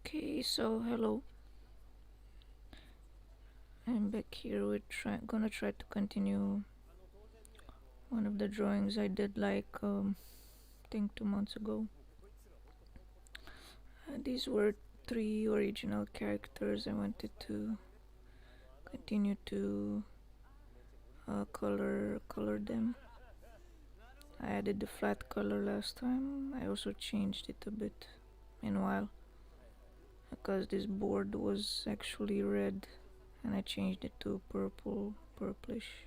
Okay, so hello. I'm back here with gonna try to continue one of the drawings I did I think 2 months ago. These were three original characters. I wanted to continue to color them. I added the flat color last time. I also changed it a bit meanwhile because this board was actually red and I changed it to purplish.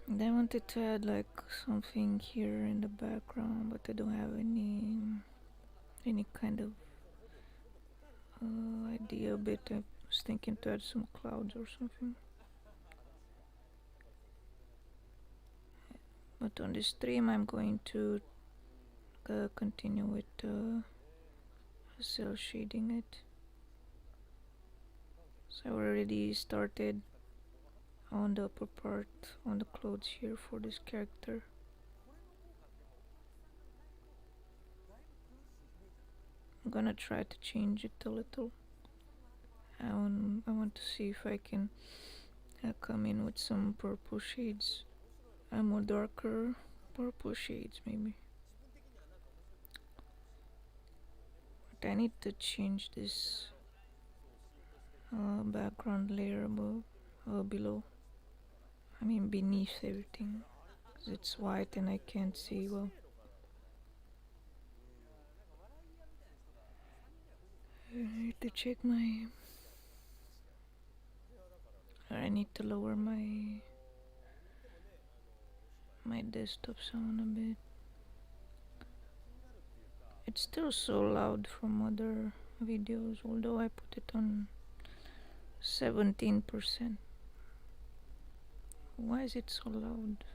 And I wanted to add like something here in the background, but I don't have any kind of idea a bit. I was thinking to add some clouds or something. But on this stream I'm going to continue with cell shading it. So I already started on the upper part, on the clothes here for this character. I'm gonna try to change it a little. I want to see if I can come in with some purple shades, more darker purple shades maybe. But I need to change this background layer below. I mean beneath everything, 'cause it's white and I can't see well. I need to check I need to lower my desktop sound a bit. It's still so loud from other videos, although I put it on 17%. Why is it so loud?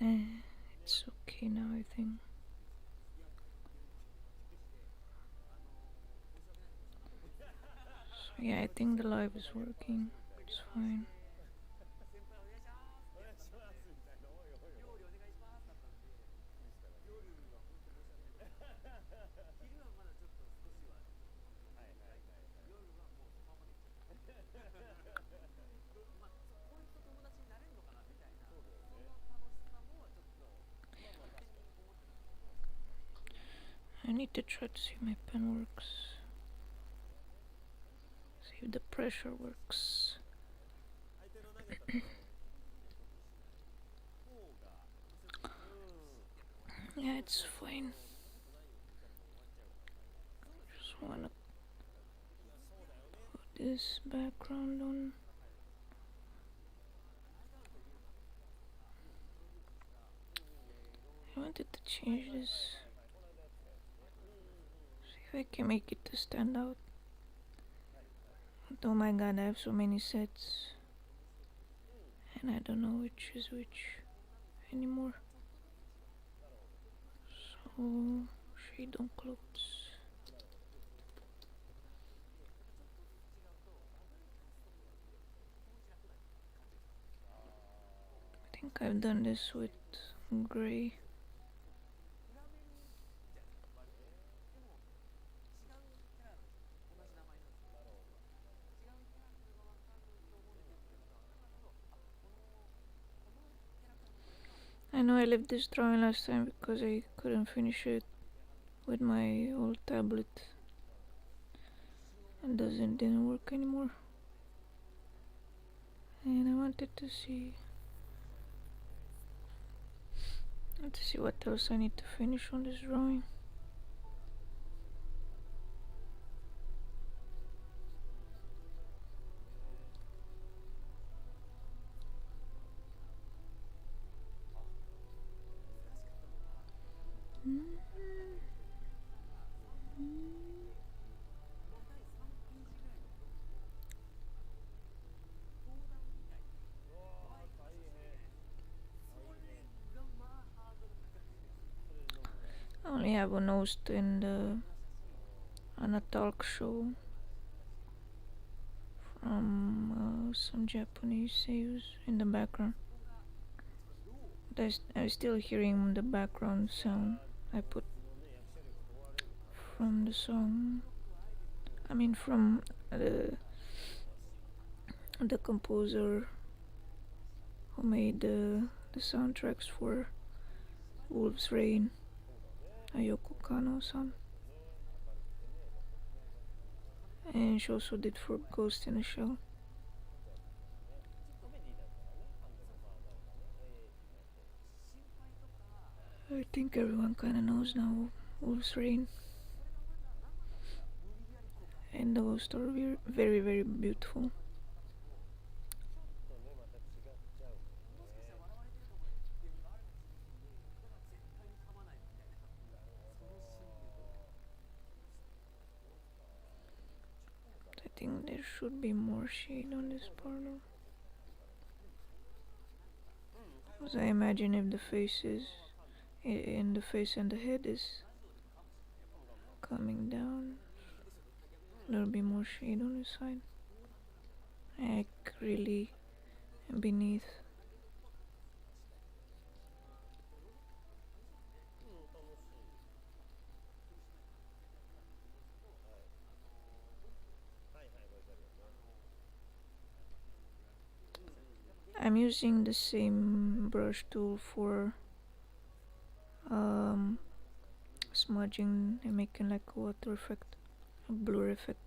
It's okay now, I think. So yeah, I think the live is working. It's fine. I need to try to see if my pen works. See if the pressure works. Yeah, it's fine. Just wanna put this background on. I wanted to change this. See if I can make it to stand out. But oh my god, I have so many sets. And I don't know which is which anymore. So, shade on clothes. I think I've done this with gray. I know I left this drawing last time because I couldn't finish it with my old tablet. It didn't work anymore. And I wanted to see what else I need to finish on this drawing. I only have a host on a talk show from some Japanese seiyus in the background. But I'm still hearing the background sound I put from the song, I mean from the composer who made the soundtracks for Wolf's Rain, Ayoko Kano-san, and she also did for Ghost in the Shell. I think everyone kinda knows now Wolf's Rain, and the ghosts are very, very beautiful. I think there should be more shade on this part, because I imagine if the face is in the face and the head is coming down, there'll be more shade on this side, like really beneath. I'm using the same brush tool for smudging and making like a water effect, a blur effect.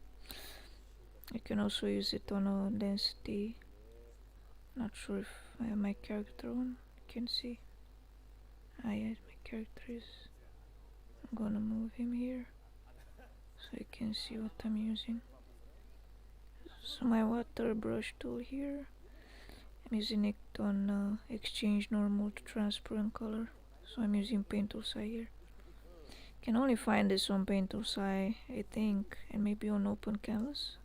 I can also use it on a density. Not sure if I have my character on. You can see. Yeah, my character is. I'm gonna move him here so you can see what I'm using. So my water brush tool here, I'm using it on exchange normal to transparent color. So I'm using Paint Tool Sai here. Can only find this on Paint Tool Sai, I think, and maybe on Open Canvas.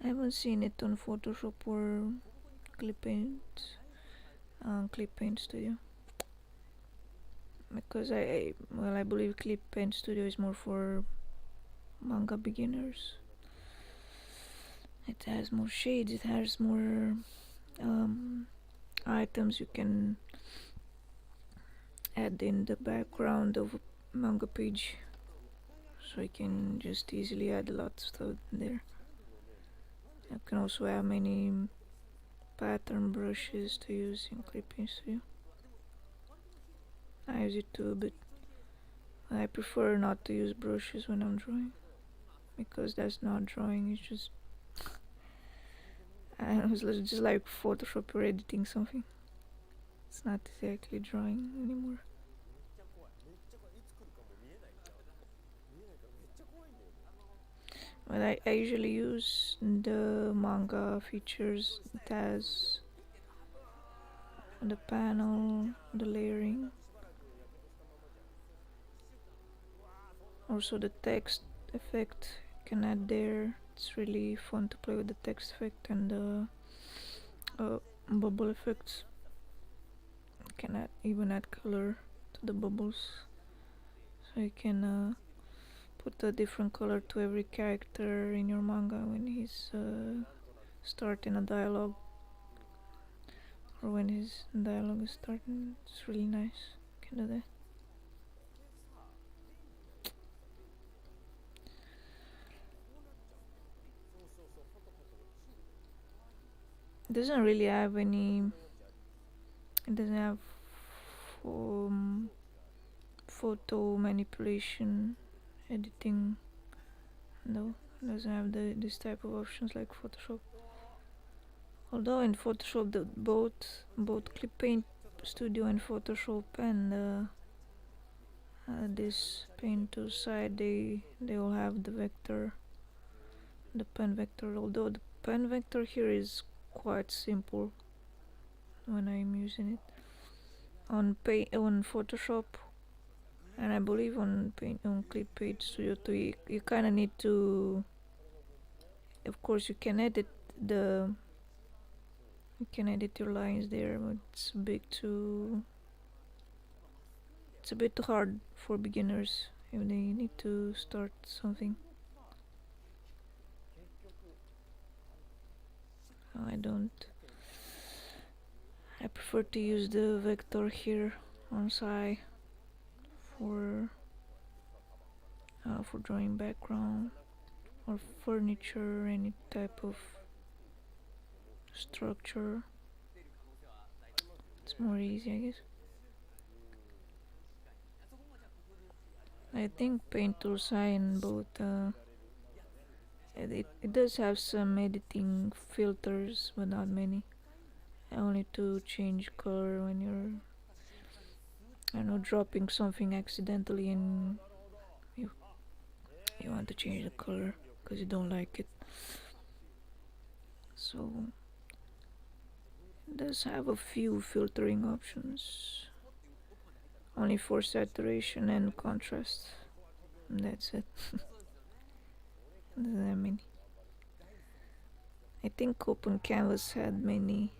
I haven't seen it on Photoshop or Clip Paint Studio, because I believe Clip Paint Studio is more for manga beginners. It has more shades, it has more items you can add in the background of a manga page, so you can just easily add a lot of stuff there. You can also have many pattern brushes to use in Clipping Studio. I use it too, but I prefer not to use brushes when I'm drawing, because that's not drawing, it's just it's just like Photoshop or editing something. It's not exactly drawing anymore. But I usually use the manga features. It has the panel, the layering, also the text effect you can add there. It's really fun to play with the text effect and the bubble effects. You can even add color to the bubbles, so you can put a different color to every character in your manga when he's starting a dialogue, or when his dialogue is starting. It's really nice. You can do that. It doesn't really have any. It doesn't have photo manipulation, editing. No, it doesn't have this type of options like Photoshop. Although in Photoshop, both Clip Paint Studio and Photoshop and this Paint Tool side, they all have the vector, the pen vector. Although the pen vector here is quite simple when I'm using it on Photoshop, and I believe on Clip Paint Studio too. You kind of need to. Of course, you can edit your lines there, but it's a bit too hard for beginners if they need to start something. I don't. I prefer to use the vector here on Sai. for drawing background or furniture, any type of structure. It's more easy, I guess. I think paint tools are in both. It does have some editing filters, but not many. Only to change color when you're, I don't know, dropping something accidentally and you want to change the color because you don't like it. So it does have a few filtering options, only for saturation and contrast. And that's it. I mean, I think Open Canvas had many.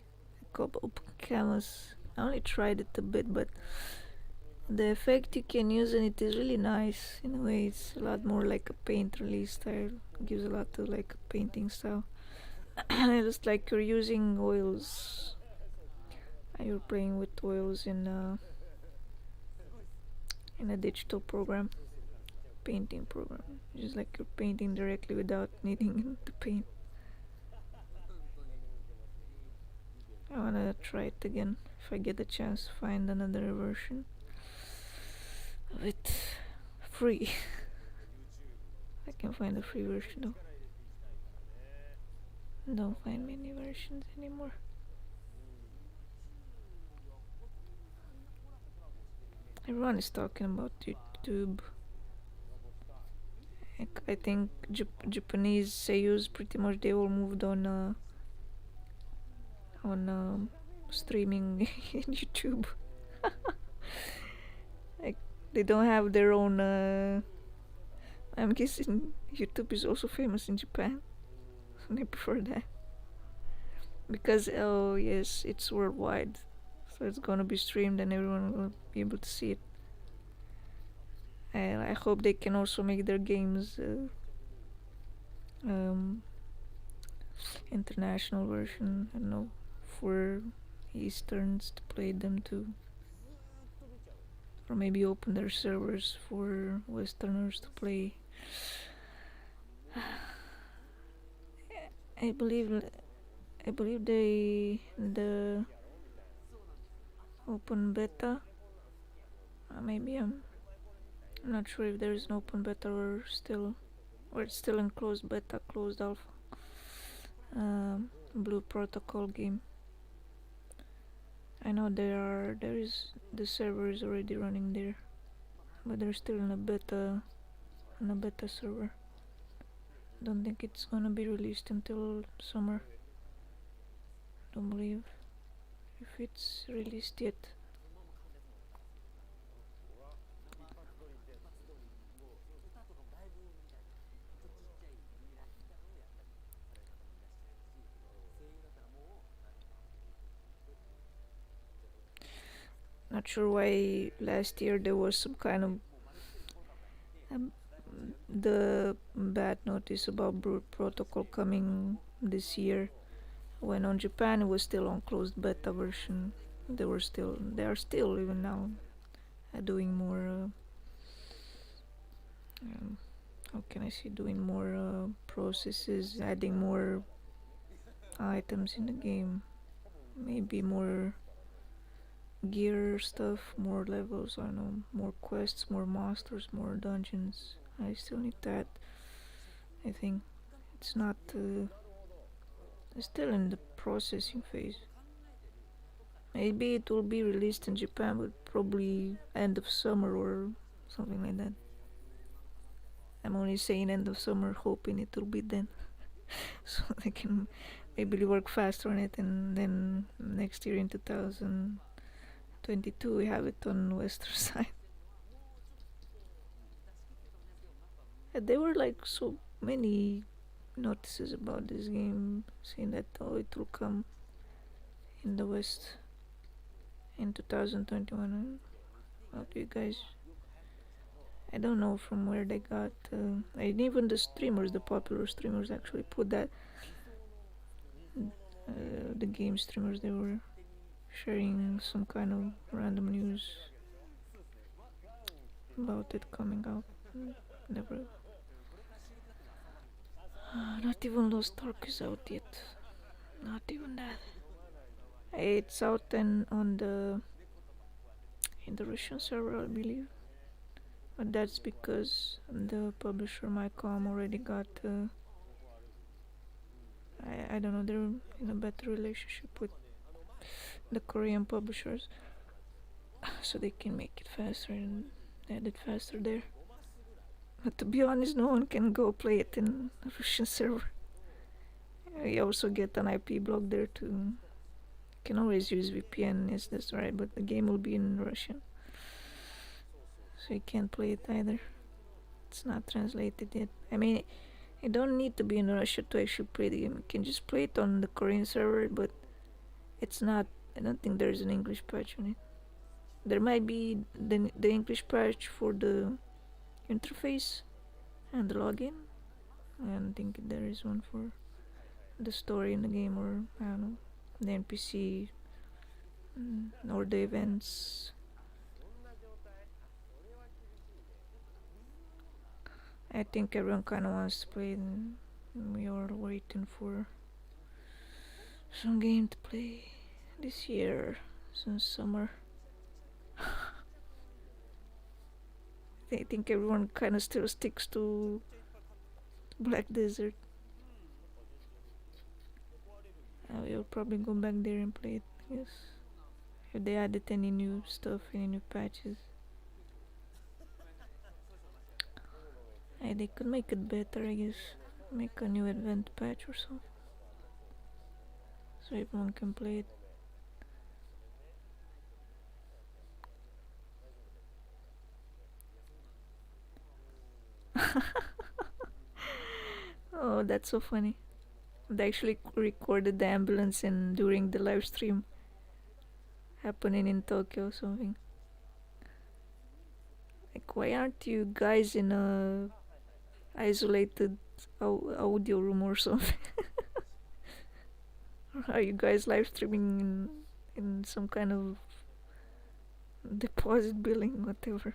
Open Canvas, I only tried it a bit, but the effect you can use in it is really nice. In a way, it's a lot more like a paint release style. It gives a lot to like a painting style. It's like you're using oils. You're playing with oils in a digital program, painting program. Just like you're painting directly without needing to paint. I wanna try it again if I get a chance to find another version of it free. I can find a free version though. Don't find many versions anymore. Everyone is talking about YouTube. I think Japanese seiyus pretty much they all moved on streaming in YouTube. Like they don't have their own. I'm guessing YouTube is also famous in Japan. They prefer that because oh yes, it's worldwide, so it's gonna be streamed and everyone will be able to see it. I hope they can also make their games international version. I don't know, for Easterns to play them too, or maybe open their servers for Westerners to play. I believe the open beta. Maybe I'm not sure if there is an open beta or it's still in closed beta, closed alpha. Blue Protocol game. I know there is the server is already running there, but they're still in a beta server. Don't think it's gonna be released until summer. Don't believe if it's released yet. Not sure why last year there was some kind of the bad notice about Brute Protocol coming this year, when on Japan it was still on closed beta version. They are still even now doing more how can I say, doing more processes, adding more items in the game, maybe more gear stuff, more levels, I don't know, more quests, more masters, more dungeons. I still need that. I think it's not it's still in the processing phase. Maybe it will be released in Japan, but probably end of summer or something like that. I'm only saying end of summer, hoping it will be then, so I can maybe work faster on it, and then next year in 2022 we have it on Western side. There were like so many notices about this game saying that it will come in the West in 2021. How do you guys? I don't know from where they got, and even the popular streamers actually put that. The game streamers, they were sharing some kind of random news. about it coming out. Never. Not even Lost Ark is out yet. Not even that. It's out and on the in the Russian server, I believe. But that's because the publisher Mycom already got. I don't know. They're in a better relationship with the Korean publishers, so they can make it faster and edit faster there. But to be honest, no one can go play it in a Russian server. You also get an IP block there too. You can always use VPN, yes, that's right, but the game will be in Russian. So you can't play it either. It's not translated yet. I mean, you don't need to be in Russia to actually play the game. You can just play it on the Korean server, but it's not. I don't think there's an English patch on it. There might be the English patch for the interface and the login. I don't think there is one for the story in the game, or I don't know, the NPC or the events. I think everyone kind of wants to play it, and we are waiting for some game to play this year, since summer. I think everyone kind of still sticks to Black Desert. We'll probably go back there and play it, I guess. If they added any new stuff, any new patches. They could make it better, I guess. Make a new event patch or something. So everyone can play it. Oh, that's so funny. They actually recorded the ambulance and during the live stream happening in Tokyo or something. Like, why aren't you guys in a isolated audio room or something? Are you guys live streaming in some kind of deposit billing, whatever?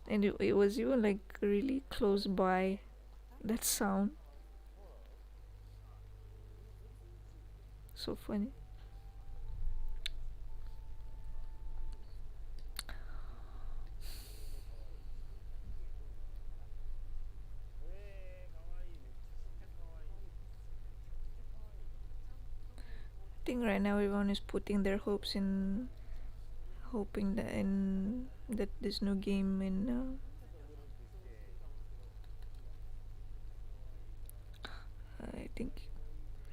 And it was even like really close by, that sound. So funny. I think right now everyone is putting their hopes in hoping that this new game in I think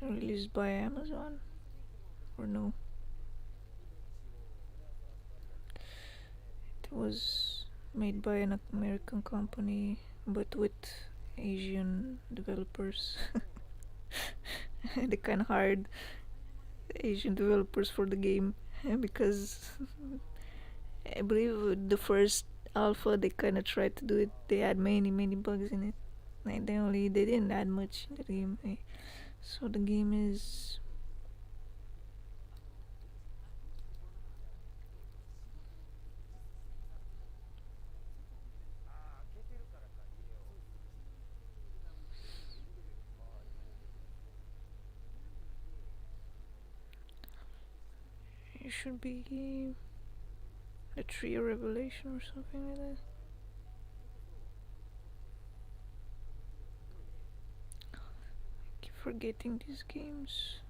released by Amazon, or no, it was made by an American company but with Asian developers. They kind of hired Asian developers for the game because I believe the first alpha they kind of tried to do it. They had many bugs in it. Like they didn't add much in the game. So the game is it should be a Tree of Revelation or something like that. I keep forgetting these games.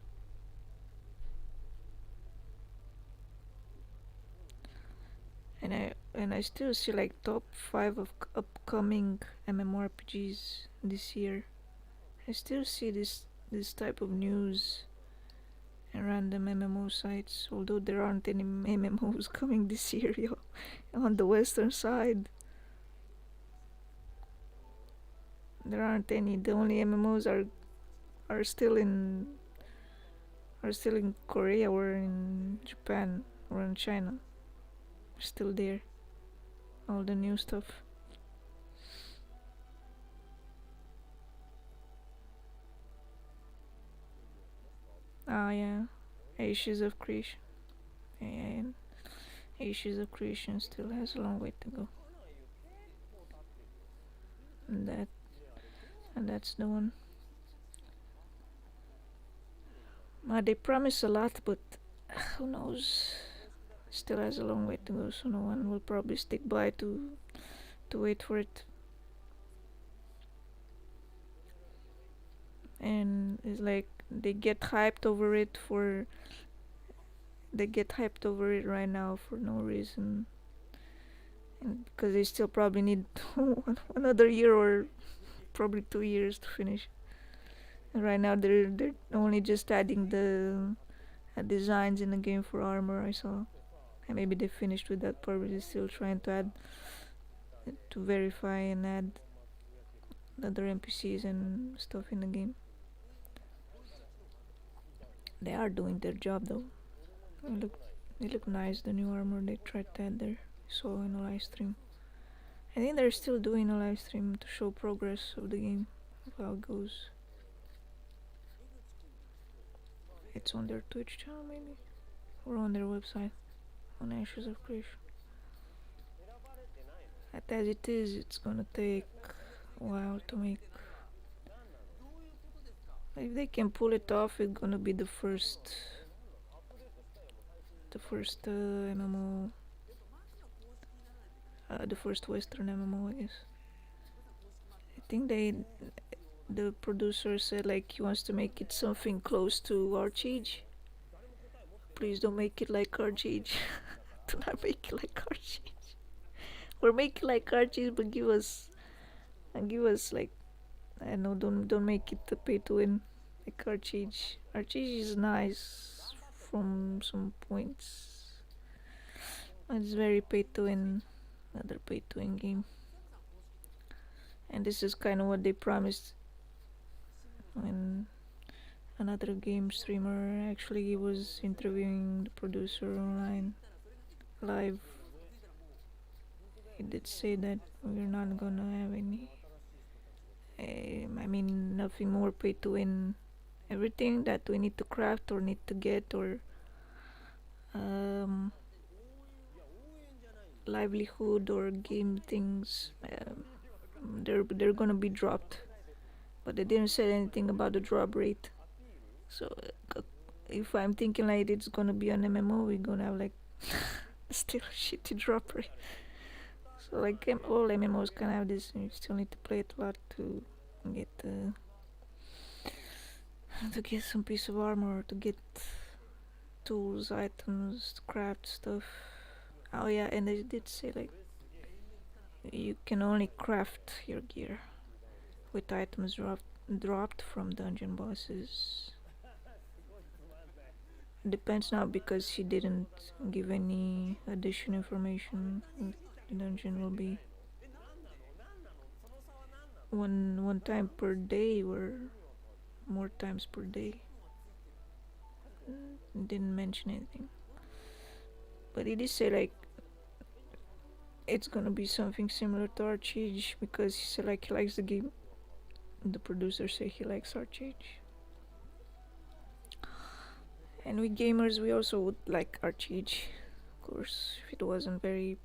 And I still see like top 5 of upcoming MMORPGs this year. I still see this type of news and random MMO sites, although there aren't any MMOs coming this year, yo. On the western side, there aren't any. The only MMOs are still in Korea or in Japan or in China. Still there. All the new stuff. Ah, yeah. Ashes of Creation. And Ashes of Creation still has a long way to go. And that's the one. They promise a lot, but who knows? Still has a long way to go, so no one will probably stick by to wait for it. And it's like they get hyped over it right now for no reason, and because they still probably need another year or probably 2 years to finish. And right now they're only just adding the designs in the game for armor, I saw. And maybe they finished with that part, but they're still trying to add, to verify and add other NPCs and stuff in the game. They are doing their job though. They look nice, the new armor they tried to add there. Saw in a live stream. I think they're still doing a live stream to show progress of the game, of how it goes. It's on their Twitch channel maybe, or on their website, on Ashes of Creation. As it is, it's gonna take a while to make. If they can pull it off, it's gonna be the first MMO, the first Western MMO, I guess. I think the producer said like he wants to make it something close to Archage. Please don't make it like Archage. Do not make it like Archage. Or make it like Archage, but give us like, I don't know, don't make it a pay to win like Archage. Archage is nice from some points. It's very pay to win, another pay to win game. And this is kind of what they promised when another game streamer actually was interviewing the producer online live. He did say that we're not gonna have any, nothing more pay to win. Everything that we need to craft or need to get, or livelihood or game things, they're gonna be dropped. But they didn't say anything about the drop rate. So if I'm thinking like it's gonna be an MMO, we're gonna have like still shitty drop rate. So like all MMOs can have this. You still need to play it a lot to get some piece of armor, to get tools, items, craft stuff. Oh yeah, and they did say like you can only craft your gear with items dropped from dungeon bosses. Depends now, because she didn't give any additional information. The dungeon will be one time per day or more times per day. Didn't mention anything, but it did say like it's gonna be something similar to Archage, because he said like he likes the game. The producer said he likes Archage. And we gamers, we also would like Archage, of course, if it wasn't very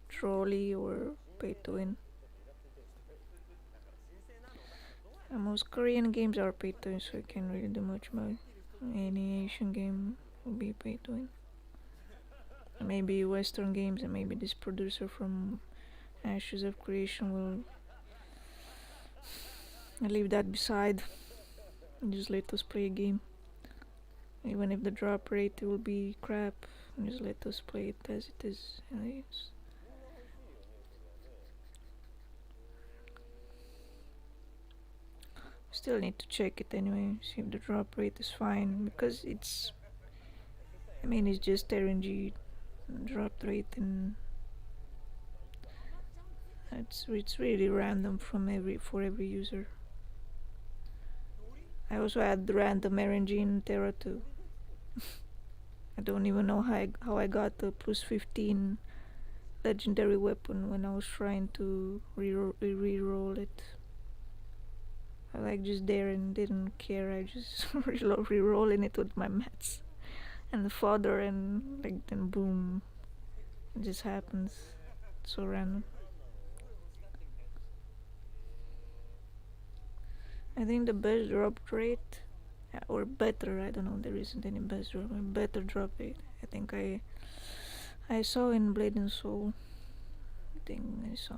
trolly or pay to win. And most Korean games are pay to win, so I can't really do much about it. Any Asian game will be pay to win. Maybe Western games, and maybe this producer from Ashes of Creation will leave that beside and just let us play a game. Even if the drop rate will be crap, just let us play it as it is. Still need to check it anyway, see if the drop rate is fine, because it's just RNG drop rate, and it's really random for every user. I also had random RNG in Terra too. I don't even know how I got the plus 15 legendary weapon when I was trying to re-roll it. I like just there and didn't care. I just re-rolling it with my mats and the fodder, and like then boom, It just happens. It's so random. I think the best drop rate, or better, I don't know, there isn't any best drop, better drop rate. I think I saw in Blade and Soul. I think I saw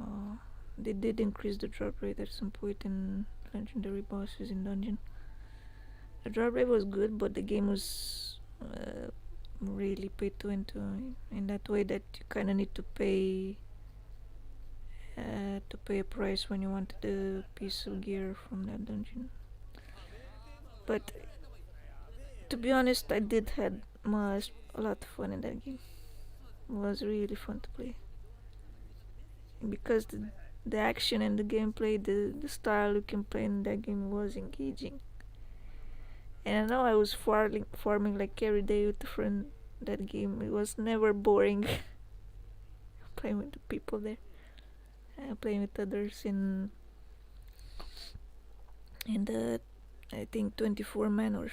they did increase the drop rate at some point in legendary bosses in dungeon. The drop rate was good, but the game was really pay to win in that way that you kind of need to pay a price when you want the piece of gear from that dungeon. But to be honest, I did had a lot of fun in that game. It was really fun to play because the action and the gameplay, the style you can play in that game was engaging. And I know I was farming like every day with a friend. That game, it was never boring. Playing with the people there, playing with others in the I think 24 man, or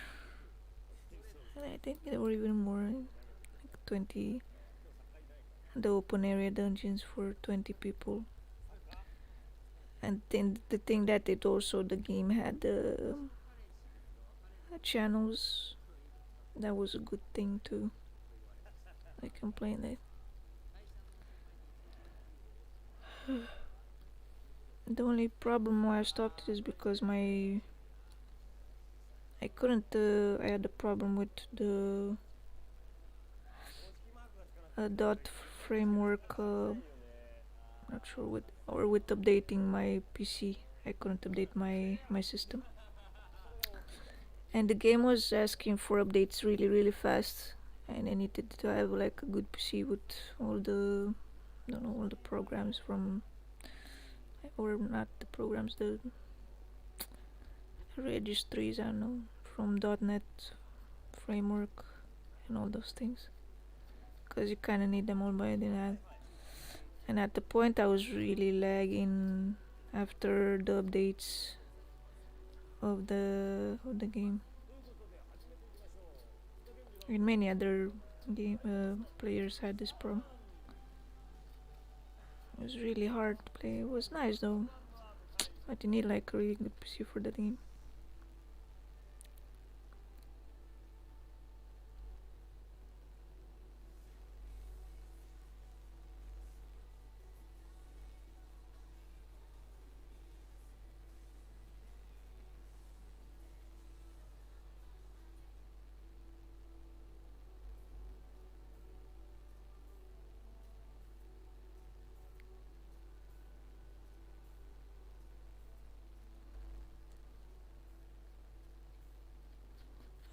I think there were even more, like 20, the open area dungeons for 20 people. And then the thing that it also, the game had channels. That was a good thing too. I can play that. The only problem why I stopped it is because I couldn't. I had a problem with the dot framework. Not sure with updating my PC. I couldn't update my system, and the game was asking for updates really fast, and I needed to have like a good PC with all the, I don't know, all the programs from, or not the programs, the registries, I don't know, from .NET framework and all those things, because you kind of need them all by then. And at the point I was really lagging after the updates of the game. And many other game players had this problem. It was really hard to play. It was nice though, but you need like a really good PC for that game.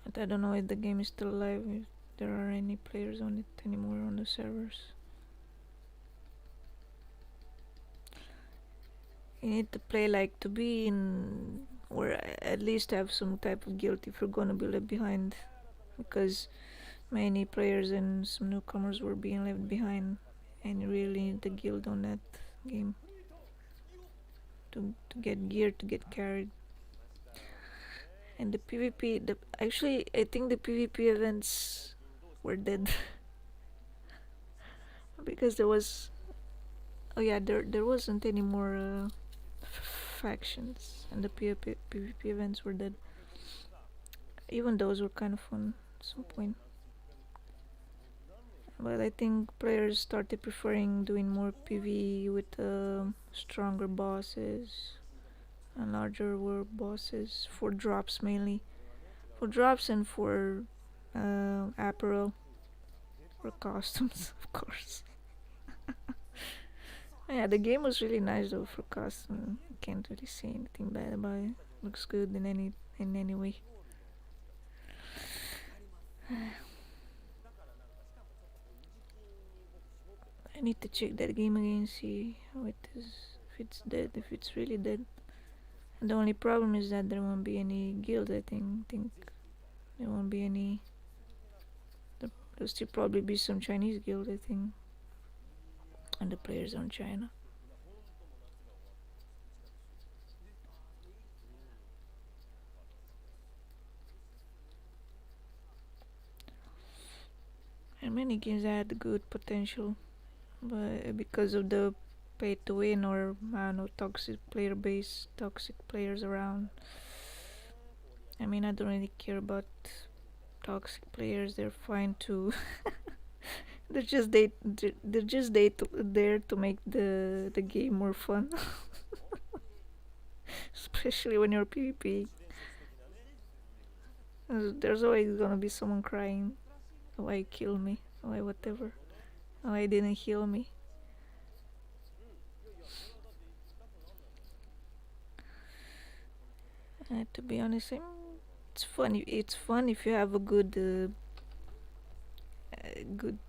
But I don't know if the game is still alive, if there are any players on it anymore on the servers. You need to play like to be in, or at least have some type of guilt if you're gonna be left behind, because many players and some newcomers were being left behind, and you really need the guild on that game to get gear, to get carried. And the PvP, actually I think the PvP events were dead because there was, oh yeah, there wasn't any more factions, and the PvP events were dead. Even those were kind of fun at some point, but I think players started preferring doing more PvE with stronger bosses and larger world bosses for drops, mainly for drops and for apparel or costumes, of course. Yeah, the game was really nice though for costume. I can't really say anything bad about it. Looks good in any way. I need to check that game again, see how it is, if it's dead, if it's really dead. And the only problem is that there won't be any guild. I think there won't be any. There'll still probably be some Chinese guild, I think, and the players on China. And many games that had good potential but because of the pay to win or I don't know, toxic players around. I mean, I don't really care about toxic players. They're fine too. They're just there to make the game more fun, especially when you're PvP. There's always gonna be someone crying, "Why kill me? Why whatever? Why didn't heal me?" To be honest, it's fun. It's fun if you have a good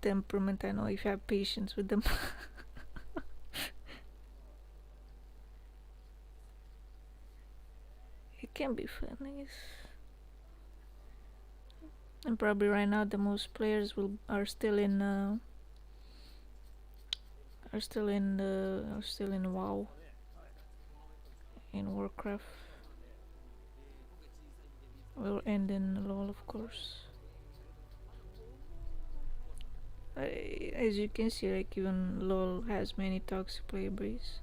temperament. I know if you have patience with them. It can be fun, I guess. And probably right now the most players will are still in WoW, in Warcraft, well, and in LoL, of course. As you can see, like even LoL has many toxic player base.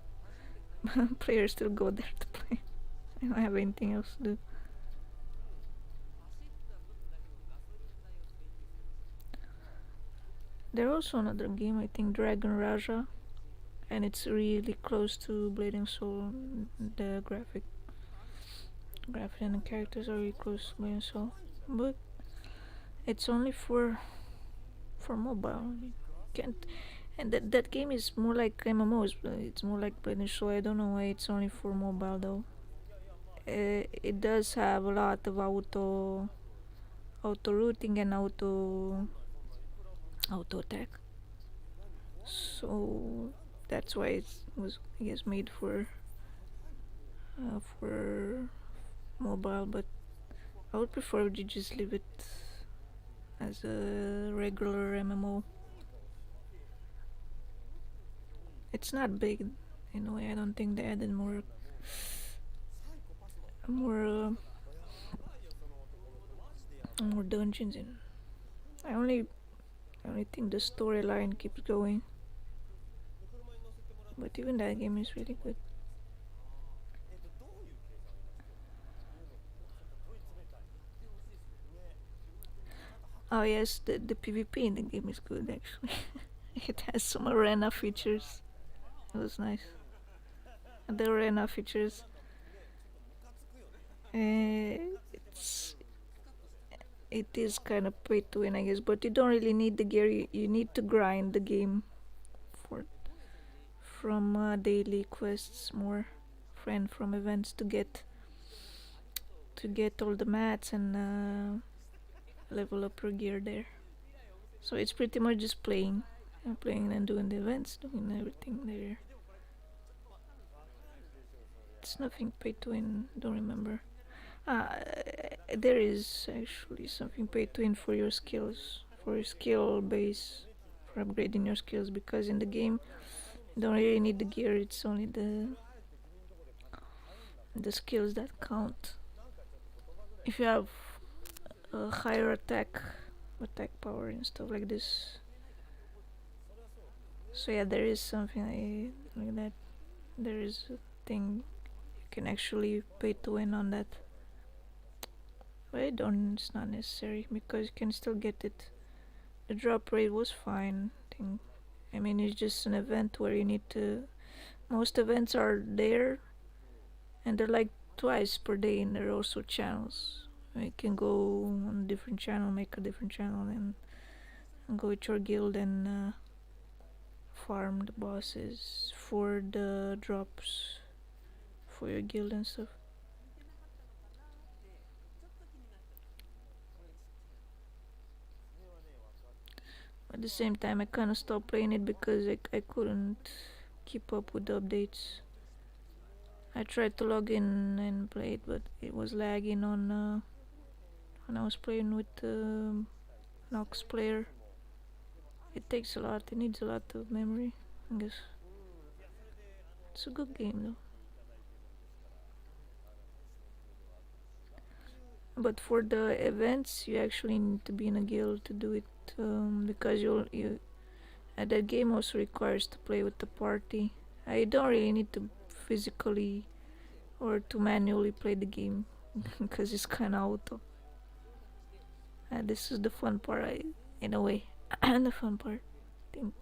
Players still go there to play. I don't have anything else to do. There's also another game, I think Dragon Raja, and it's really close to Blading Soul. The graphic and the characters are really close to Blading Soul, but it's only for mobile. You can't, and that game is more like MMOs. It's more like Blading Soul. I don't know why it's only for mobile though. It does have a lot of auto routing and auto attack. So that's why it was, I guess, made for mobile. But I would prefer to just leave it as a regular MMO. It's not big in a way. I don't think they added more more dungeons in. I only I only think the storyline keeps going. But even that game is really good. Oh yes, the PvP in the game is good actually. It has some arena features. It was nice. And the arena features, it's it is kind of pay to win, I guess. But you don't really need the gear. You need to grind the game for from daily quests more, friend from events to get all the mats and level up your gear there. So it's pretty much just playing and doing the events, doing everything there. It's nothing pay to win. Don't remember. Uh, there is actually something pay to win for your skills, for your skill base, for upgrading your skills. Because in the game, you don't really need the gear. It's only the skills that count. If you have a higher attack power and stuff like this. So yeah, there is something like that. There is a thing you can actually pay to win on that. But I don't. It's not necessary because you can still get it. The drop rate was fine. I mean, it's just an event where you need to. Most events are there, and they're like twice per day, and there are also channels. You can go on a different channel, make a different channel, and go with your guild and farm the bosses for the drops for your guild and stuff. At the same time, I kind of stopped playing it because I couldn't keep up with the updates. I tried to log in and play it, but it was lagging on when I was playing with Nox player. It takes a lot. It needs a lot of memory, I guess. It's a good game though. But for the events, you actually need to be in a guild to do it, because And that game also requires to play with the party. I don't really need to physically or to manually play the game because it's kind of auto. And this is the fun part, in a way, and the fun part. I think.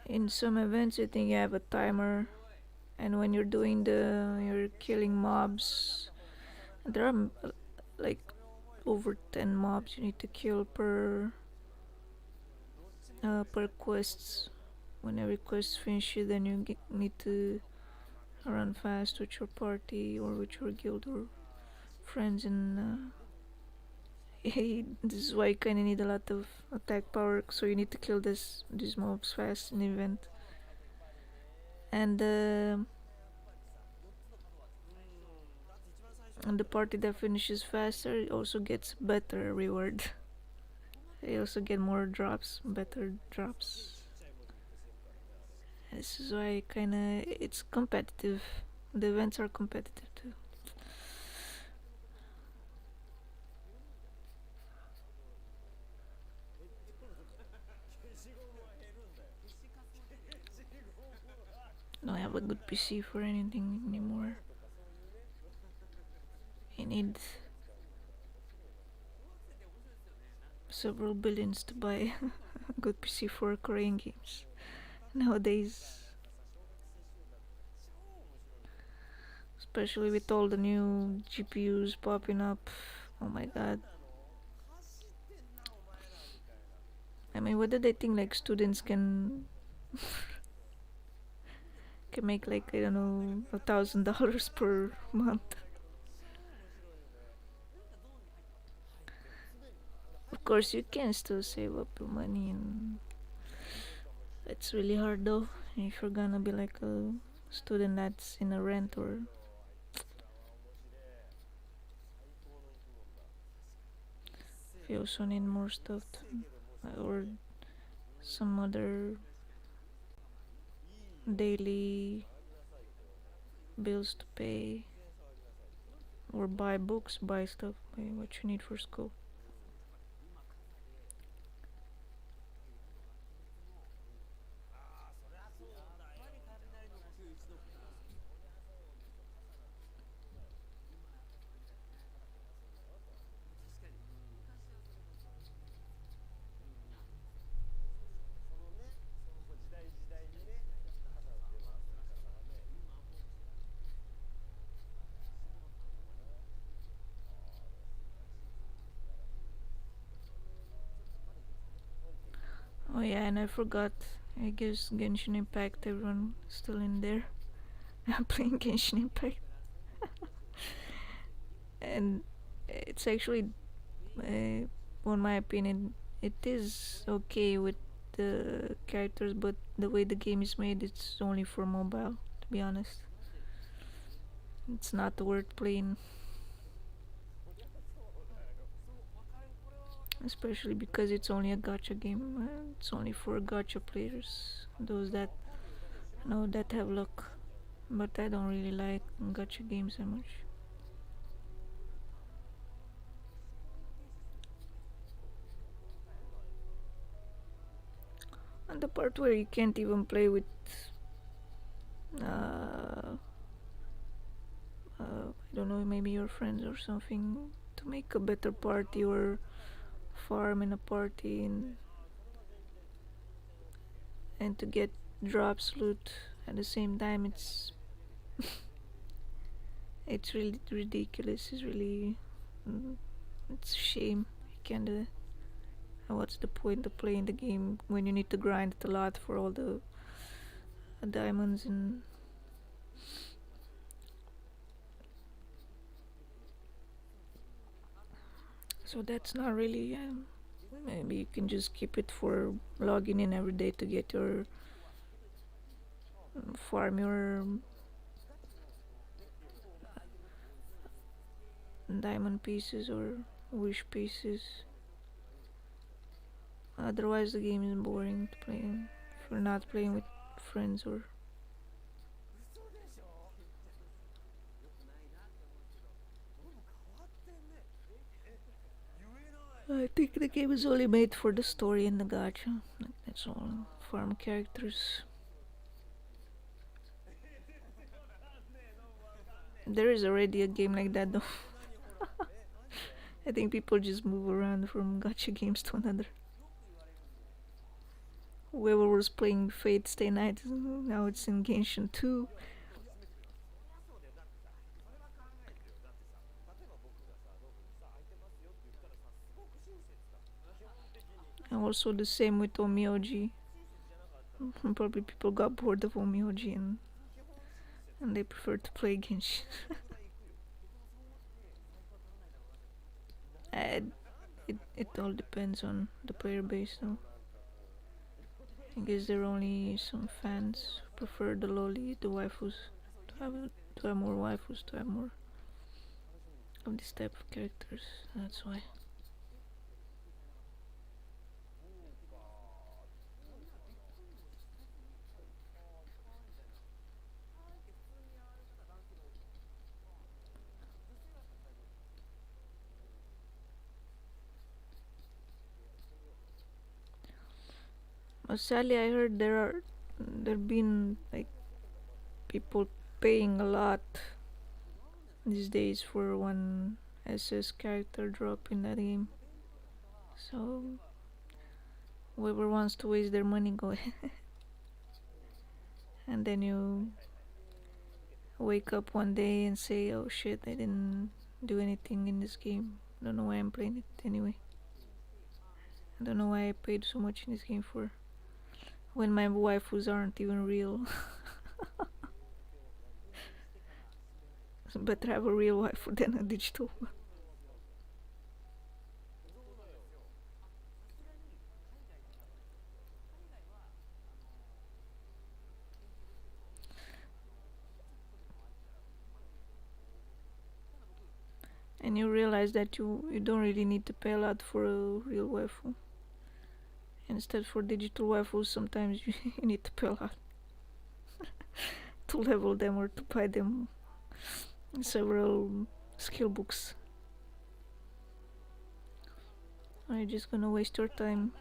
In some events, I think you have a timer, and when you're killing mobs, there are like over 10 mobs you need to kill per quests. When every quest finishes, then you need to run fast with your party or with your guild or friends, and this is why you kind of need a lot of attack power, so you need to kill these mobs fast in the event. And the party that finishes faster also gets better reward. They also get more drops, better drops. This is why kinda it's competitive. The events are competitive too. Don't have a good PC for anything anymore. You need several billions to buy a good PC for Korean games nowadays. Especially with all the new GPUs popping up. Oh my god. I mean, what do they think like students can make like, I don't know, $1,000 per month? Of course, you can still save up your money, and it's really hard though if you're gonna be like a student that's in a rent, or if you also need more stuff or some other daily bills to pay, or buy books, buy stuff, buy what you need for school. Oh yeah, and I forgot. I guess Genshin Impact. Everyone still in there. I'm playing Genshin Impact, and it's actually, uh, in my opinion, it is okay with the characters, but the way the game is made, it's only for mobile. To be honest, it's not worth playing, especially because it's only a gacha game. It's only for gacha players, those that that have luck. But I don't really like gacha games that much. And the part where you can't even play with uh, I don't know, maybe your friends or something, to make a better party or farm in a party, and to get drops loot at the same time, it's really ridiculous. It's really, mm, it's a shame you can't do that. What's the point of playing the game when you need to grind it a lot for all the diamonds? And so that's not really, maybe you can just keep it for logging in every day to get your farm your diamond pieces or wish pieces. Otherwise, the game is boring to play if you're not playing with friends or... I think the game is only made for the story and the gacha. That's all. Farm characters. There is already a game like that though. I think people just move around from gacha games to another. Whoever was playing Fate Stay Night, now it's in Genshin 2. And also the same with Omioji. Probably people got bored of Omioji and they prefer to play Genshin. It all depends on the player base though. I guess there are only some fans who prefer the loli, the waifus, to have more waifus, to have more of this type of characters. That's why. But sadly, I heard there been like people paying a lot these days for one SS character drop in that game. So whoever wants to waste their money, go ahead. And then you wake up one day and say, oh shit, I didn't do anything in this game. I don't know why I'm playing it anyway. I don't know why I paid so much in this game for, when my waifus aren't even real. Better have a real waifu than a digital one. And you realize that you don't really need to pay a lot for a real waifu. Instead, for digital waifus, sometimes you need to pay a lot to level them or to buy them several skill books. Are you just gonna waste your time?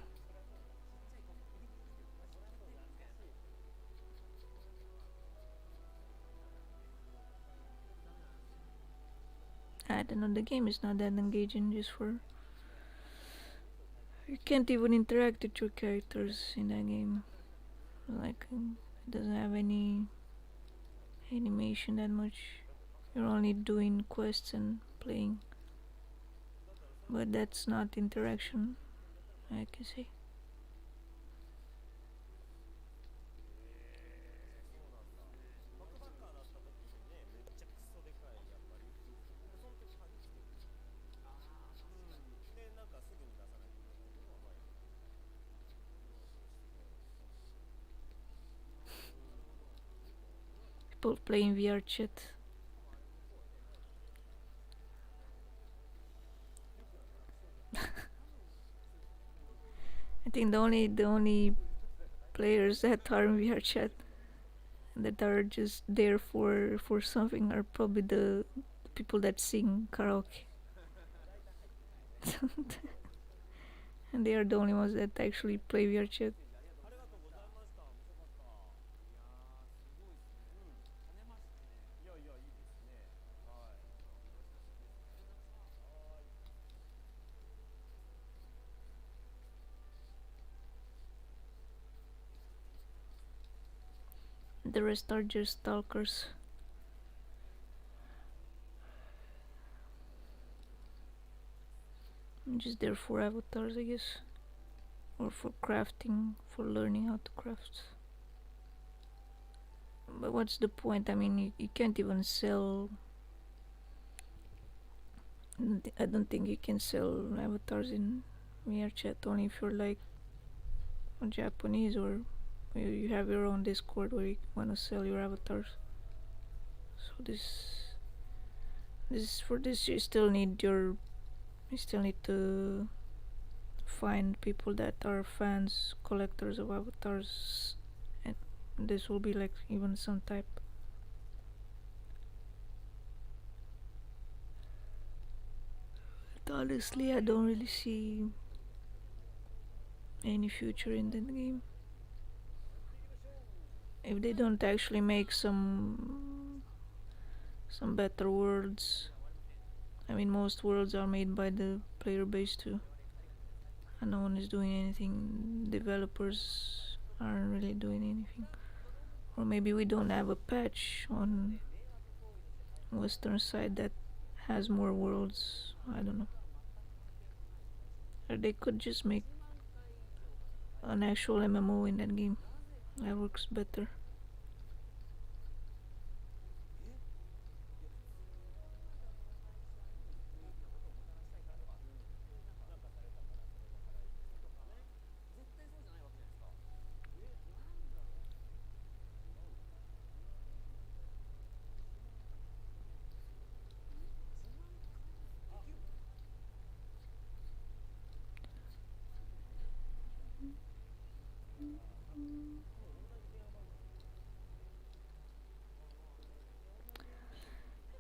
I don't know, the game is not that engaging, just for... You can't even interact with your characters in that game. Like, it doesn't have any animation that much. You're only doing quests and playing. But that's not interaction, I can say. People playing VR chat. I think the only players that are in VR chat that are just there for something are probably the people that sing karaoke. And they are the only ones that actually play VR chat. The rest are just stalkers. I'm just there for avatars, I guess. Or for crafting, for learning how to craft. But what's the point? I mean, you can't even sell... I don't think you can sell avatars in VR chat, only if you're like Japanese or you have your own Discord where you want to sell your avatars. So this for this you still need to find people that are fans, collectors of avatars, this will be like even some type. But honestly, I don't really see any future in that game. If they don't actually make some better worlds. I mean, most worlds are made by the player base too, and no one is doing anything. Developers aren't really doing anything. Or maybe we don't have a patch on western side that has more worlds. I don't know. Or they could just make an actual MMO in that game. That works better.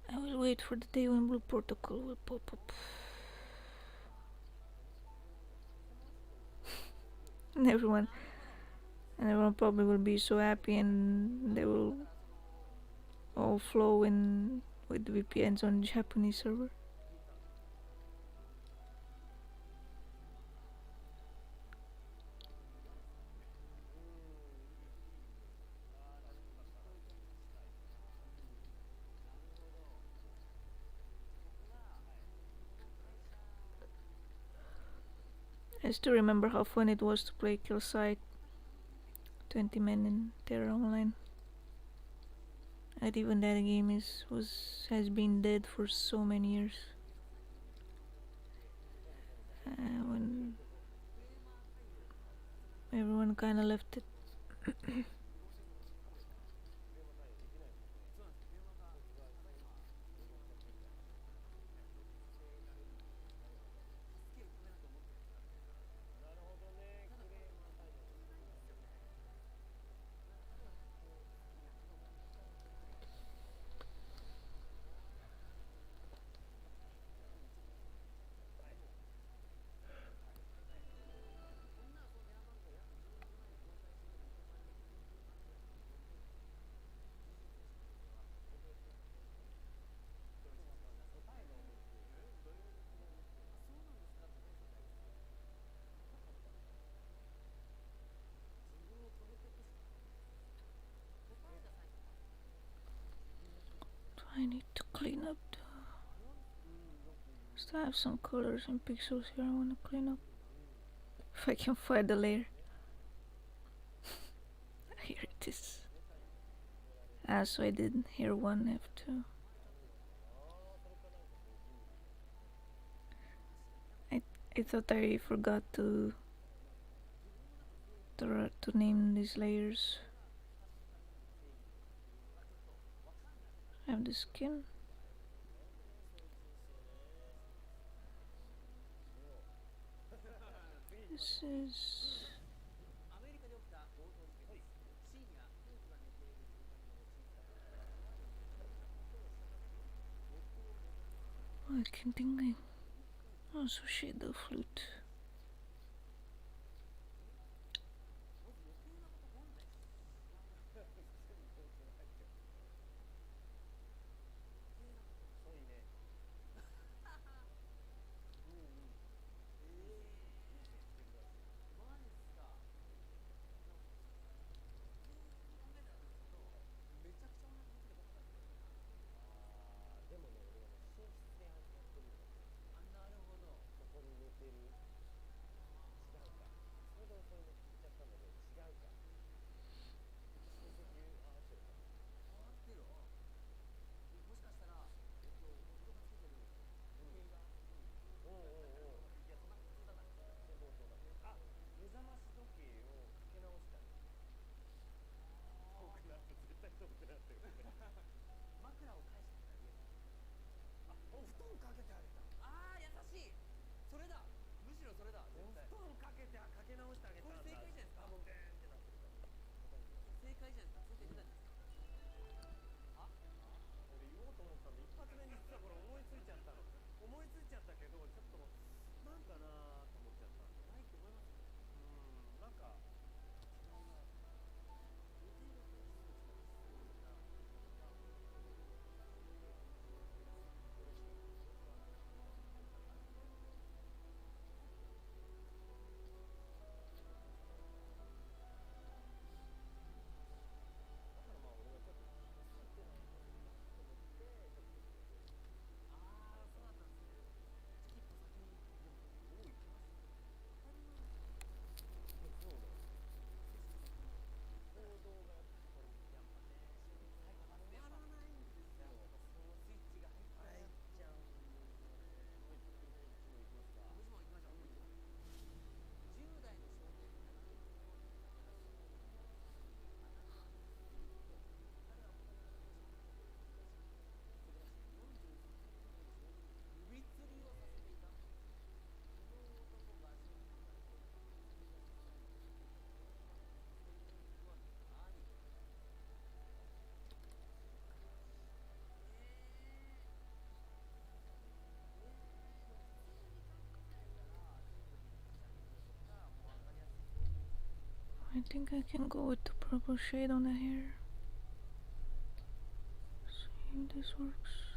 I will wait for the day when Blue Protocol will pop up. And everyone probably will be so happy, and they will all flow in with VPNs on Japanese server. I still remember how fun it was to play Kill Site 20 men in Terra Online. And even that game has been dead for so many years. When everyone kinda left it. I need to clean up the... Still have some colors and pixels here I wanna clean up. If I can find the layer. Here it is. So I did here 1 F2. I thought I forgot to name these layers. I have the skin. This is... I can think I also shade the flute. I think I can go with the purple shade on the hair. See if this works.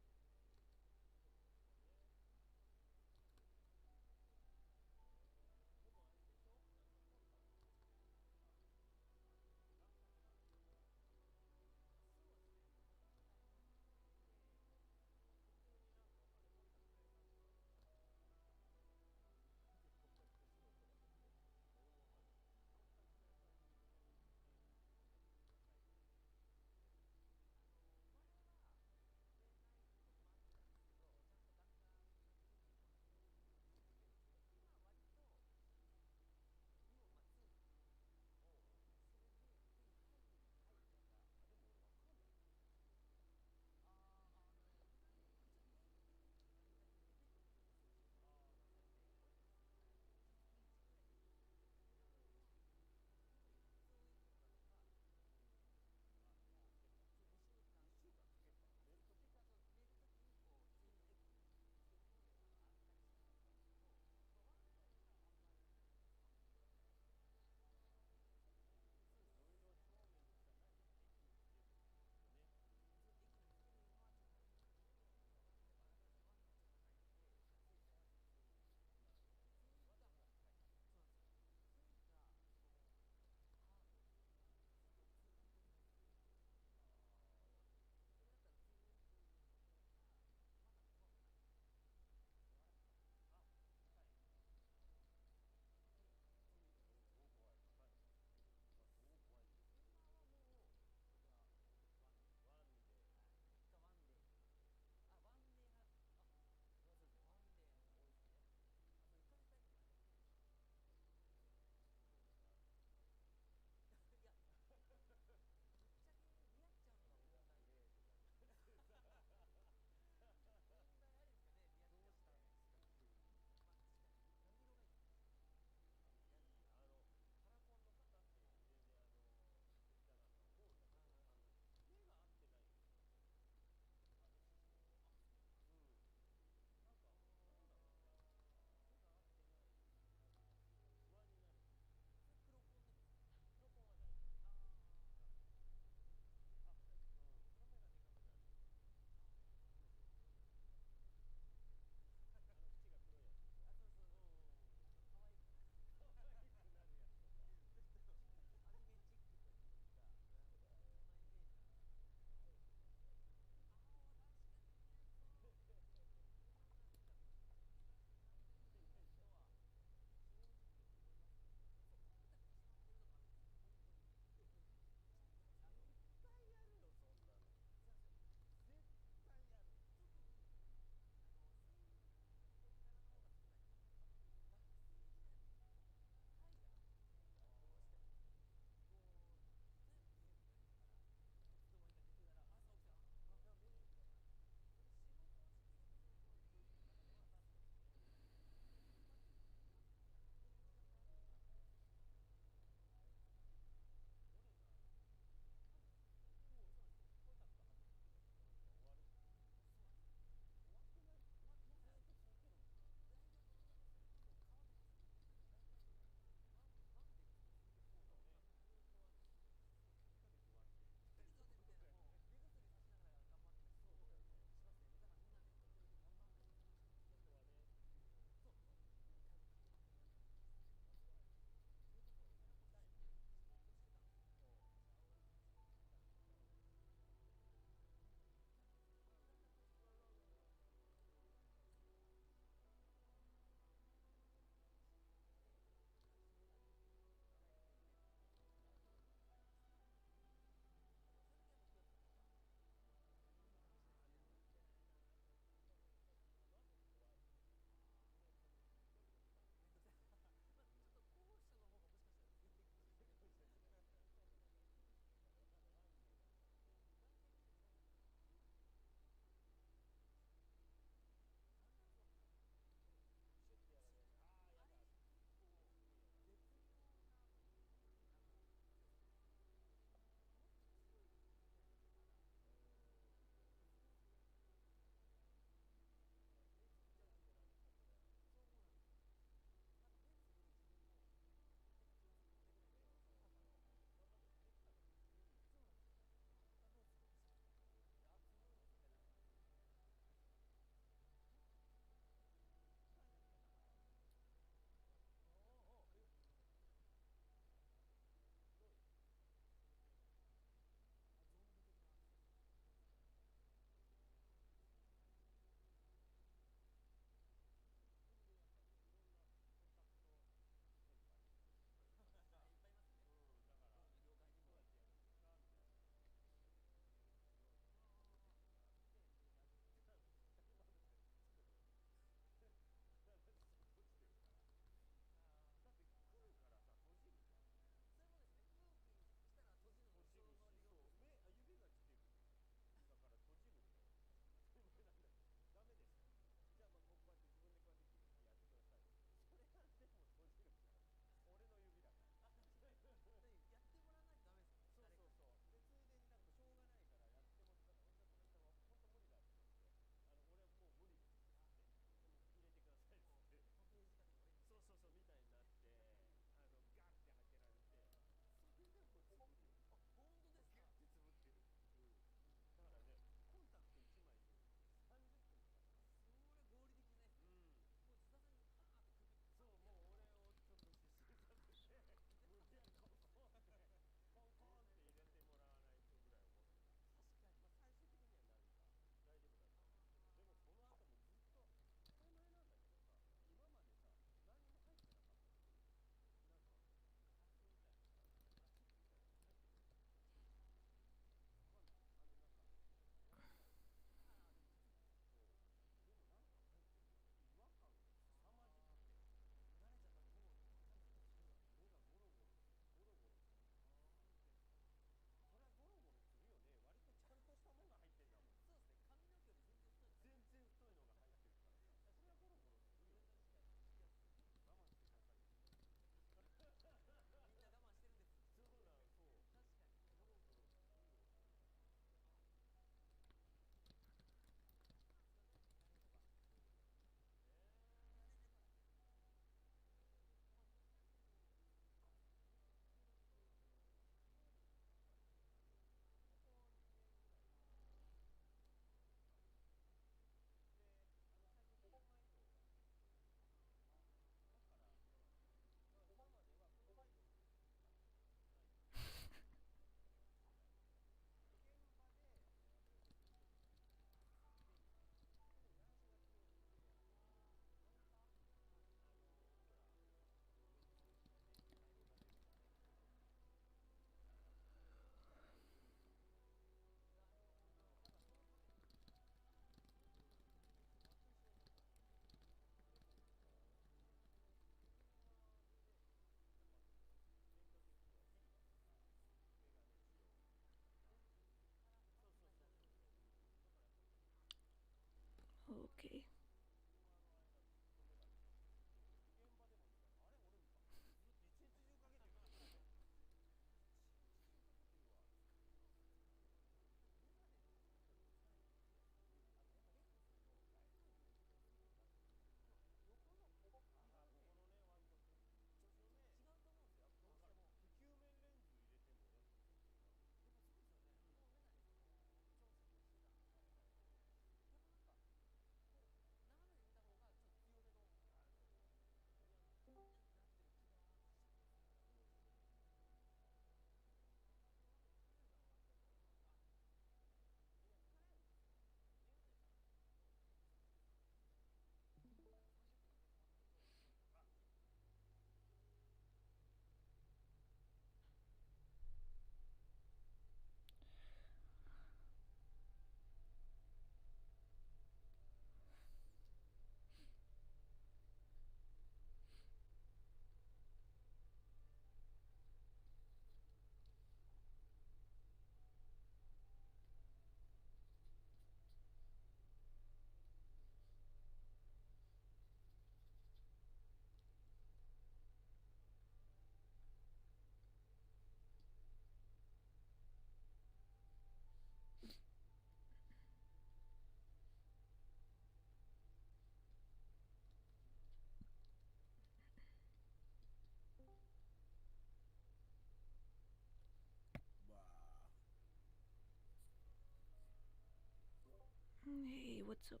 what's up?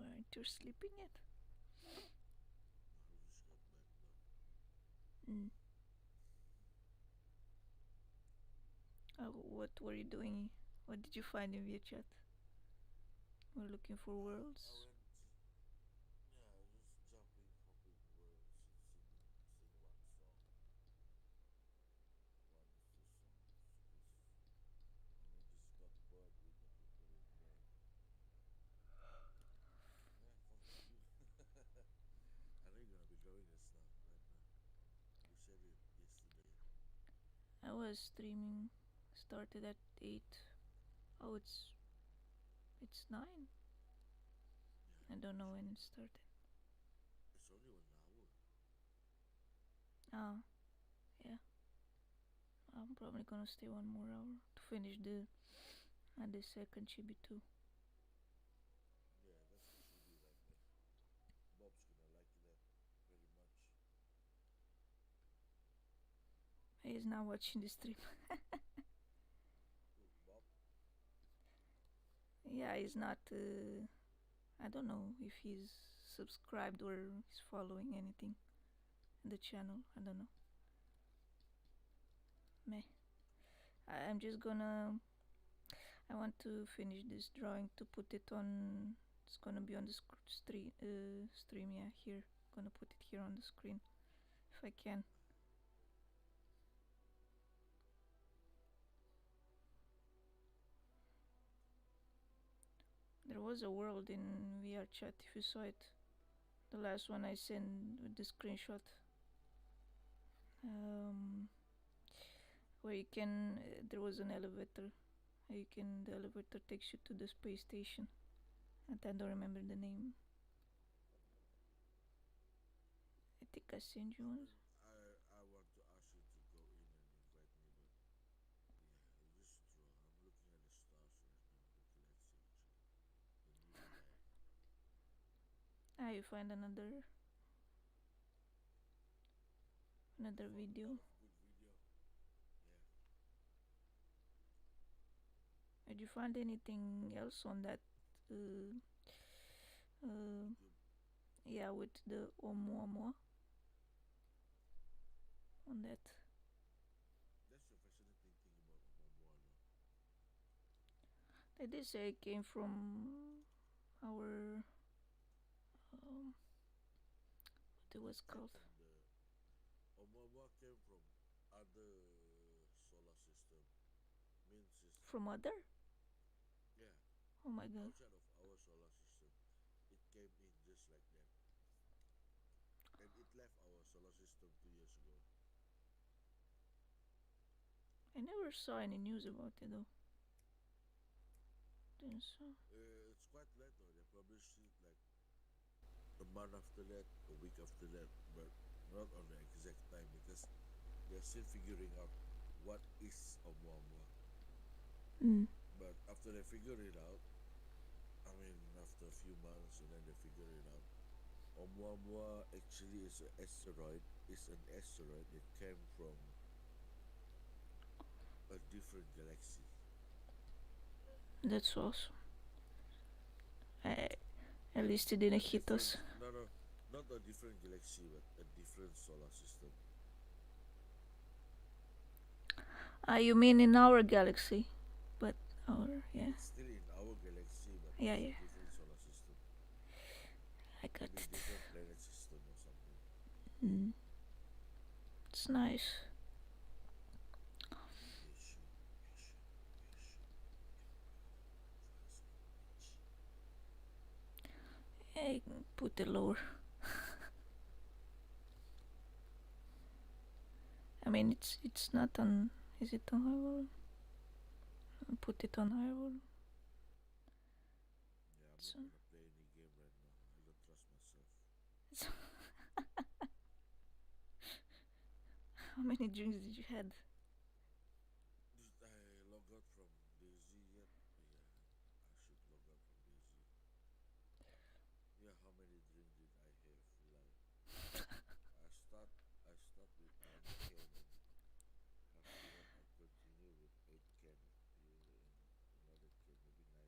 Aren't you sleeping yet? I just got back now. Mm. What were you doing? What did you find in ViaChat? We're looking for I worlds. went, yeah, just jumping, hopping words, and sing one song, one of the songs. Because just got bored with the people in there. Yeah, talk to you. I know you're gonna be drawing this now, right now. You said it yesterday. I was streaming. Started at 8. Oh, it's 9. Yeah, I don't know it's when only it started. it's only 1 hour. Oh, yeah. I'm probably gonna stay one more hour to finish the second chibi too. Yeah, that's the chibi right there. Bob's gonna like that very much. He's now watching the stream. Ooh, Bob. Yeah, he's not. I don't know if he's subscribed or he's following anything in the channel. I don't know. Meh. I'm just gonna. I want to finish this drawing to put it on. It's gonna be on the stream. Yeah, here. Gonna put it here on the screen if I can. There was a world in VR chat if you saw it. The last one I sent with the screenshot. Um, where you can. There was an elevator. The elevator takes you to the space station. And I don't remember the name. I think I sent you I one. mean, I want to ask you to go in and invite me, but yeah, I just draw. I'm looking at the stars right now, the galaxy actually, the nebulae. Ah, you find I another found a lot video. of good video. Yeah, Did you find anything else on that? Uh, uh, YouTube. yeah, with the Oumuamua on that. That's the fascinating thing about Oumuamua. They did say it came from our what it was It came called. from the Oumuamua came from other solar system, main system. From other? Yeah, Oh my god. outside of our solar system, it came in just like that, and it left our solar system 2 years ago. I never saw any news about it though. Didn't saw. It's quite late though. They published it like a month after that, a week after that, but not on the exact time because they're still figuring out what is Oumuamua. Mm. But after they figure it out, I mean, after a few months, and then they figure it out, Oumuamua actually is an asteroid. It's an asteroid that came from a different galaxy. That's awesome. I, at least it didn't A hit us. different, no, no, not a different galaxy, but a different solar system. Ah, you mean in our galaxy? But our, yeah. It's still in our galaxy, but Yeah, it's a yeah. different solar system. I got Maybe it. different planet system or something. Mm. It's nice. Issue, issue, issue. I put it lower. I mean, it's not on. Is it on high volume? I'll put it on high volume. Yeah, I'm It's not on. gonna play any game right now. I don't trust myself. It's How many drinks did you had? Did I log out from Daisy yet? Yeah, I should log out from Daisy. Yeah, how many drinks did I have? Like, I start, I start with 9 can, and after that I continue with 8 can of beer and another can, maybe 19.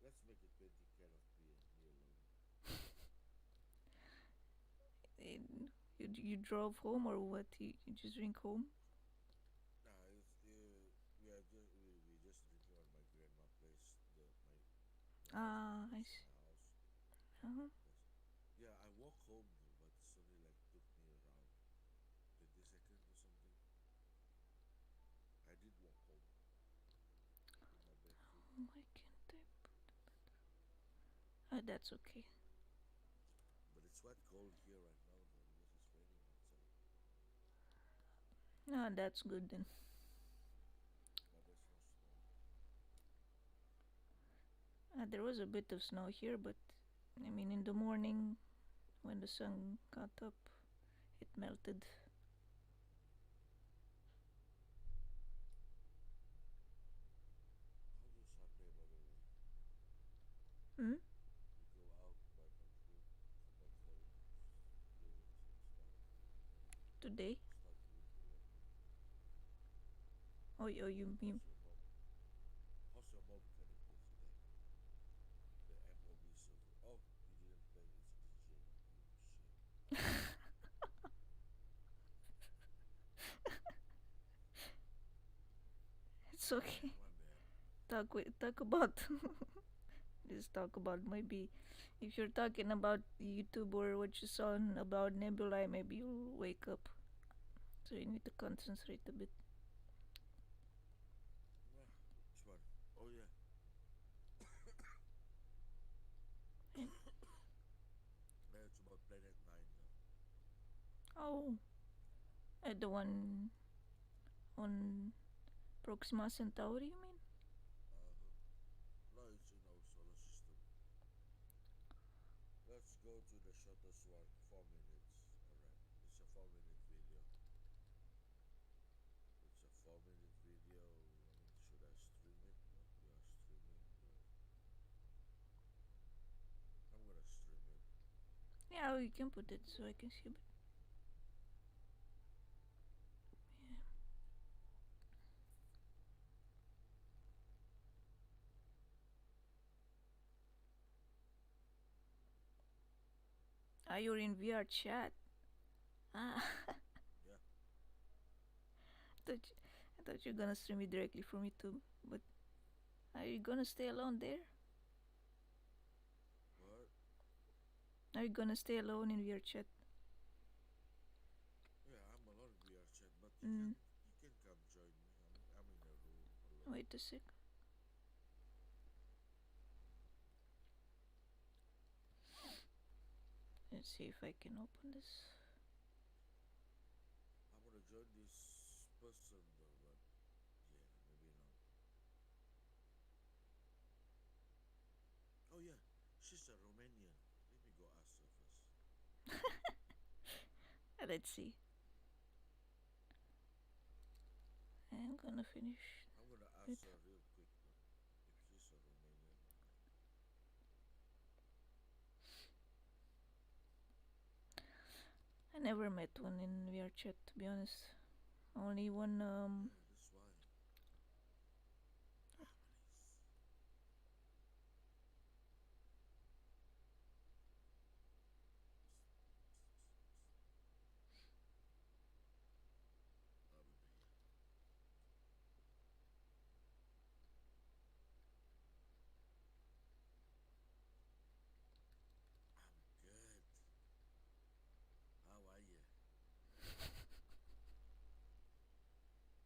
Let's make it 20 can of You drove home or what? You just drink home? Nah, we just drinking at my grandma place. The house my Ah, I next to see. my house. Uh-huh. That's, yeah, I walk home though, but it's only like took me around 20 seconds or something. I did walk home in my bare feet, Why can't I? Oh, that's okay. but it's quite cold here right now though because it's raining outside. Ah, that's good then. But there's no snow. There was a bit of snow here, but I mean, in the morning when the sun got up, it melted. How do Sunday, by the way? Hmm? You go out buy some food, come back home, clothes and stuff, and then Today? start doing the working. Oh, you mean? How's your mom character today? The MOB server. Oh, you didn't play. It's DJ. Oh shit. It's My bad. okay. My bad. Talk about just talk about maybe if you're talking about YouTube or what you saw about Nebula, maybe you'll wake up. So you need to concentrate a bit. Ah, which one? Oh yeah. And, It's about Planet Nine now. oh, the one on Proxima Centauri, you mean? Uh-huh. No, it's in our solar system. Let's go to the shortest one. 4 minutes. Alright. It's a 4 minute video. It's a 4 minute video. I mean, should I stream it? No, we are streaming, but I'm gonna stream it. Yeah, you can put it so I can see a bit. Yeah. Ah, you're in VR chat. Ah, Yeah. thought you, I thought you were gonna stream it directly from YouTube. But are you gonna stay alone there? What? Are you gonna stay alone in VR chat? Yeah, I'm alone in VR chat, but Mm, you can come join me. I'm in a room alone. wait a sec. Let's see if I can open this. I'm gonna join this person though, but yeah, maybe not. Oh yeah, she's a Romanian. Let me go ask her first. Let's see. I'm gonna finish. I'm gonna Wait. ask her real quick though, if she's a Romanian or not. I never met one in VR chat, to be honest. Only one. Yeah, that's why. Families. I'll be here. I'm good. How are you?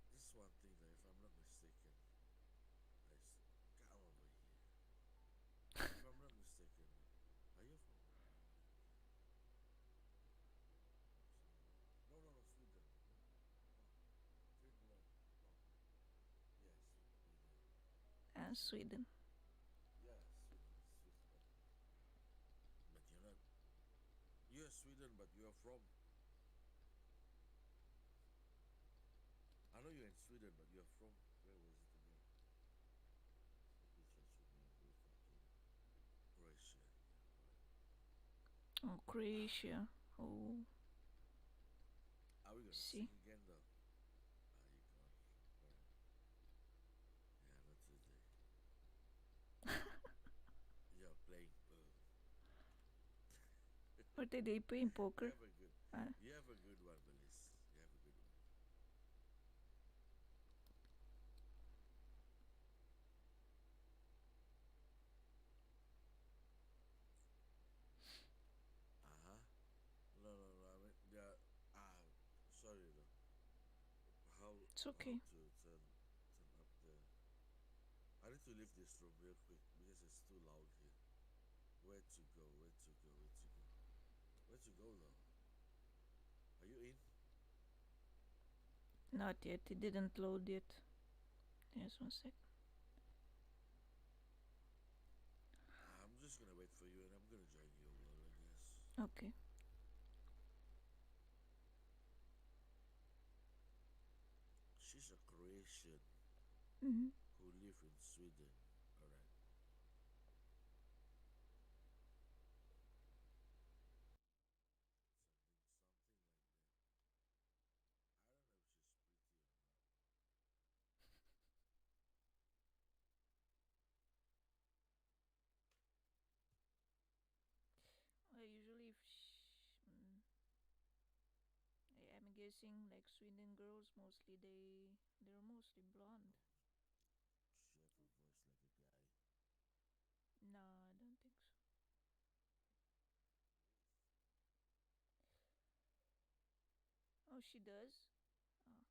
This is one thing that, if I'm not mistaken, come over here. If I'm not mistaken, are you from Romania? No, no, no, Sweden. No, no, Finland. No, yes, Sweden. Sweden. Sweden. Yeah, Sweden, Sweden. But you're not. You're Sweden, but you're from. I know you're in Sweden, but you're from. Where was it again? Let me just remember if I can. Croatia. Yeah, correct. Oh, Croatia. Oh, Are we gonna sing see. again though? Ah, you gone. Alright. Yeah, not today. You're playing pool. What did they play in You poker? have a good. Uh, You have a good one, Melis. You have a good one. Uh huh. No, no, no. I mean, yeah. Ah, sorry though. it's How okay. to turn up the? I need to leave this room real quick because it's too loud here. Where to go? Where to go? Where to go? Where to go though? Are you in? Not yet. It didn't load yet. Just one sec. I'm just gonna wait for you, and I'm gonna join you, lol, I guess. Okay. She's a Croatian Mm-hmm. who live in Sweden. All right. Something like that. I don't know if she's pretty or not. Usually, I'm guessing like Sweden girls mostly they're mostly blonde. Oh, she have a voice like a guy. No, I don't think so. She is. Oh, she does. Oh, Yeah.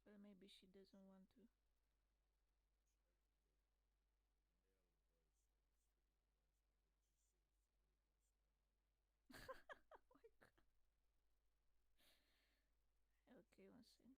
well maybe she doesn't want to. She have the male voice, like a speaking voice, but when she sings, it's a very gospel like. Oh my god. Okay, one Just second.